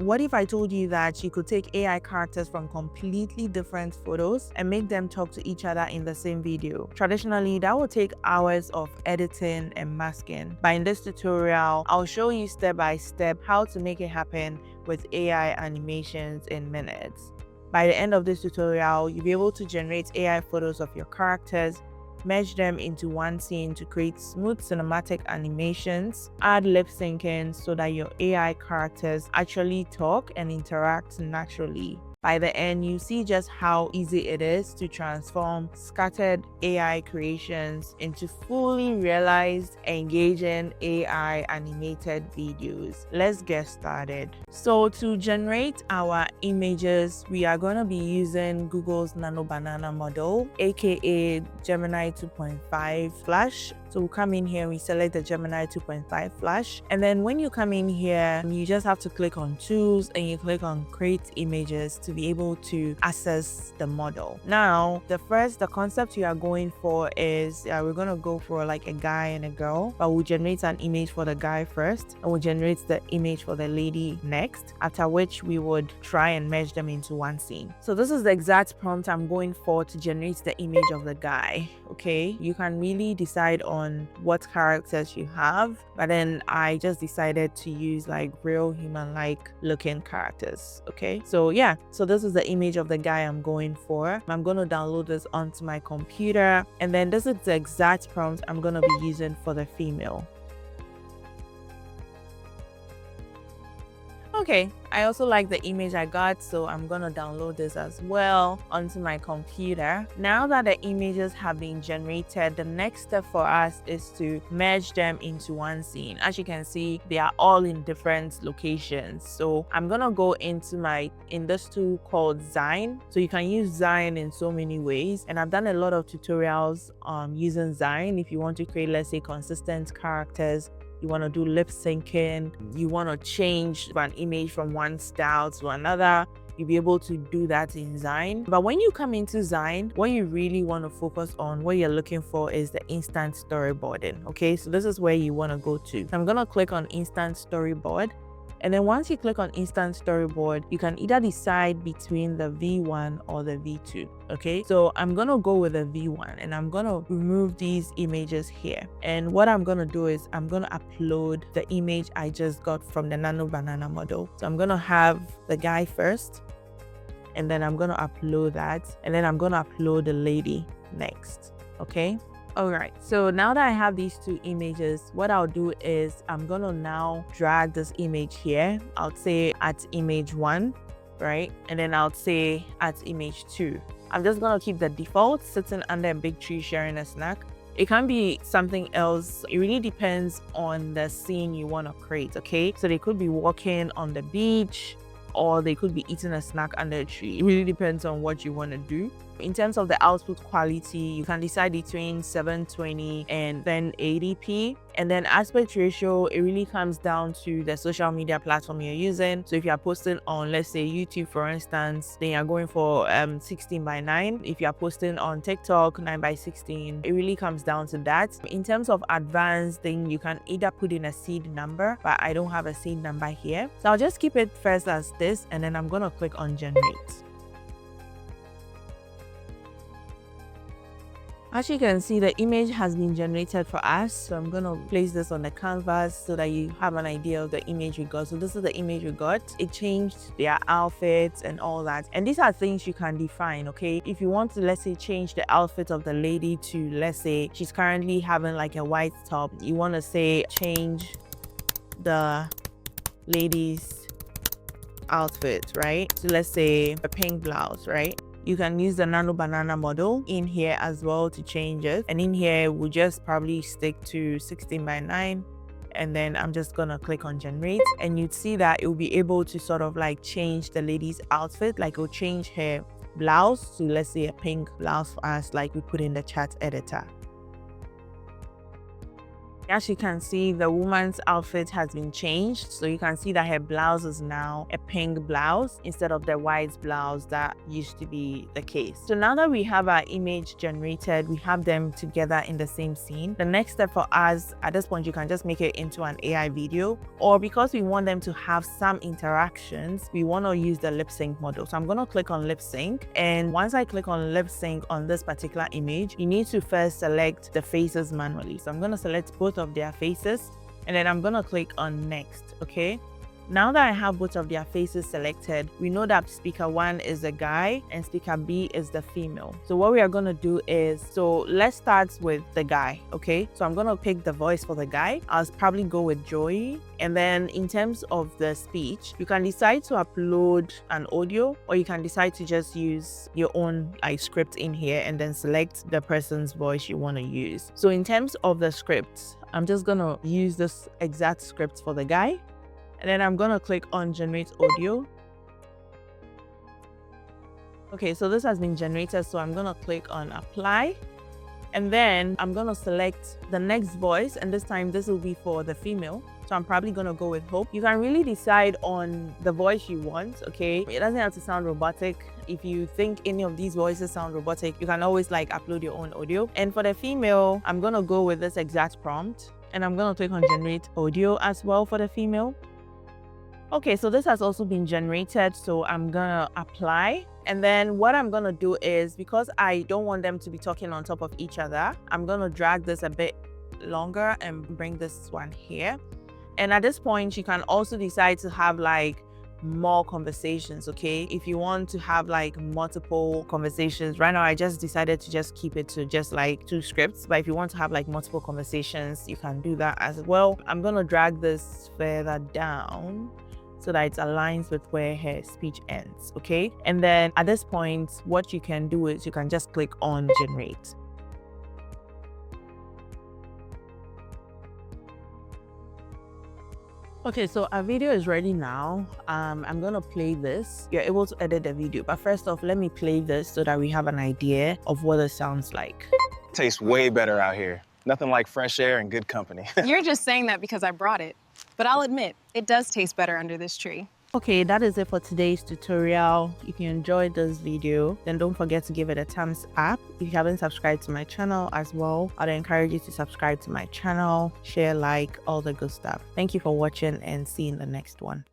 what if I told you that you could take AI characters from completely different photos and make them talk to each other in the same video? Traditionally, that would take hours of editing and masking. But in this tutorial, I'll show you step by step how to make it happen with AI animations in minutes. By the end of this tutorial, you'll be able to generate AI photos of your characters, merge them into one scene to create smooth cinematic animations, add lip syncing so that your AI characters actually talk and interact naturally. By the end, you see just how easy it is to transform scattered AI creations into fully realized, engaging AI animated videos. Let's get started. So to generate our images, we are going to be using Google's Nano Banana model, aka Gemini 2.5 Flash. So we'll come in here, we select the Gemini 2.5 Flash. And then when you come in here, you just have to click on Tools and you click on Create Images to be able to access the model. Now, the concept you are going for is, we're going to go for like a guy and a girl, but we'll generate an image for the guy first and we'll generate the image for the lady next, after which we would try and merge them into one scene. So this is the exact prompt I'm going for to generate the image of the guy. Okay, you can really decide on what characters you have, but then I just decided to use like real human-like looking characters. Okay, so yeah, so this is the image of the guy I'm going for. I'm going to download this onto my computer, and then this is the exact prompt I'm going to be using for the female. Okay, I also like the image I got, so I'm gonna download this as well onto my computer. Now that the images have been generated, the next step for us is to merge them into one scene. As you can see, they are all in different locations. So I'm gonna go into this tool called Zine. So you can use Zine in so many ways, and I've done a lot of tutorials using Zine. If you want to create, let's say, consistent characters, you want to do lip syncing, you want to change an image from one style to another, you'll be able to do that in Zine. But when you come into Zine, what you really want to focus on, what you're looking for, is the instant storyboarding. Okay, so this is where you want to go to. I'm going to click on instant storyboard. And then once you click on instant storyboard, you can either decide between the V1 or the V2. Okay, so I'm gonna go with the V1 and I'm gonna remove these images here. And what I'm gonna do is I'm gonna upload the image I just got from the Nano Banana model. So I'm gonna have the guy first, and then I'm gonna upload that, and then I'm gonna upload the lady next. Okay. Alright, so now that I have these two images, what I'll do is I'm gonna now drag this image here. I'll say at image 1, right? And then I'll say at image 2. I'm just gonna keep the default sitting under a big tree sharing a snack. It can be something else. It really depends on the scene you want to create, okay? So they could be walking on the beach, or they could be eating a snack under a tree. It really depends on what you want to do. In terms of the output quality, you can decide between 720 and then 1080p. And then aspect ratio, it really comes down to the social media platform you're using. So if you're posting on, let's say, YouTube, for instance, then you're going for 16:9. If you're posting on TikTok, 9:16. It really comes down to that. In terms of advanced, then you can either put in a seed number, but I don't have a seed number here. So I'll just keep it first as this, and then I'm going to click on generate. As you can see, the image has been generated for us. So I'm going to place this on the canvas so that you have an idea of the image we got. So this is the image we got. It changed their outfits and all that. And these are things you can define, okay? If you want to, let's say, change the outfit of the lady to, let's say, she's currently having like a white top. You want to say, change the lady's outfit, right? So let's say a pink blouse, right? You can use the Nano Banana model in here as well to change it. And in here, we'll just probably stick to 16:9. And then I'm just gonna click on generate. And you'd see that it will be able to sort of like change the lady's outfit. Like it'll change her blouse to, let's say, a pink blouse for us, like we put in the chat editor. As you can see, the woman's outfit has been changed. So you can see that her blouse is now a pink blouse instead of the white blouse that used to be the case. So now that we have our image generated, we have them together in the same scene. The next step for us at this point, you can just make it into an AI video, or because we want them to have some interactions, we want to use the lip sync model. So I'm going to click on lip sync. And once I click on lip sync on this particular image, you need to first select the faces manually. So I'm going to select both of their faces, and then I'm going to click on next. Okay. Now that I have both of their faces selected, we know that speaker 1 is the guy and speaker B is the female. So what we are going to do is, so let's start with the guy, okay? So I'm going to pick the voice for the guy. I'll probably go with Joey. And then in terms of the speech, you can decide to upload an audio, or you can decide to just use your own script in here and then select the person's voice you want to use. So in terms of the script, I'm just going to use this exact script for the guy. And then I'm going to click on generate audio. Okay, so this has been generated. So I'm going to click on apply. And then I'm going to select the next voice. And this time this will be for the female. So I'm probably going to go with Hope. You can really decide on the voice you want, okay? It doesn't have to sound robotic. If you think any of these voices sound robotic, you can always upload your own audio. And for the female, I'm going to go with this exact prompt. And I'm going to click on generate audio as well for the female. Okay, so this has also been generated, so I'm gonna apply. And then what I'm gonna do is, because I don't want them to be talking on top of each other, I'm gonna drag this a bit longer and bring this one here. And at this point, you can also decide to have more conversations, okay? If you want to have multiple conversations, right now I just decided to just keep it to just 2 scripts, but if you want to have multiple conversations, you can do that as well. I'm gonna drag this further down so that it aligns with where her speech ends, okay? And then at this point, what you can do is you can just click on generate. Okay, so our video is ready now. I'm gonna play this. You're able to edit the video, but first off, let me play this so that we have an idea of what it sounds like. Tastes way better out here. Nothing like fresh air and good company. You're just saying that because I brought it. But I'll admit, it does taste better under this tree. Okay, that is it for today's tutorial. If you enjoyed this video, then don't forget to give it a thumbs up. If you haven't subscribed to my channel as well, I'd encourage you to subscribe to my channel, share, all the good stuff. Thank you for watching, and see you in the next one.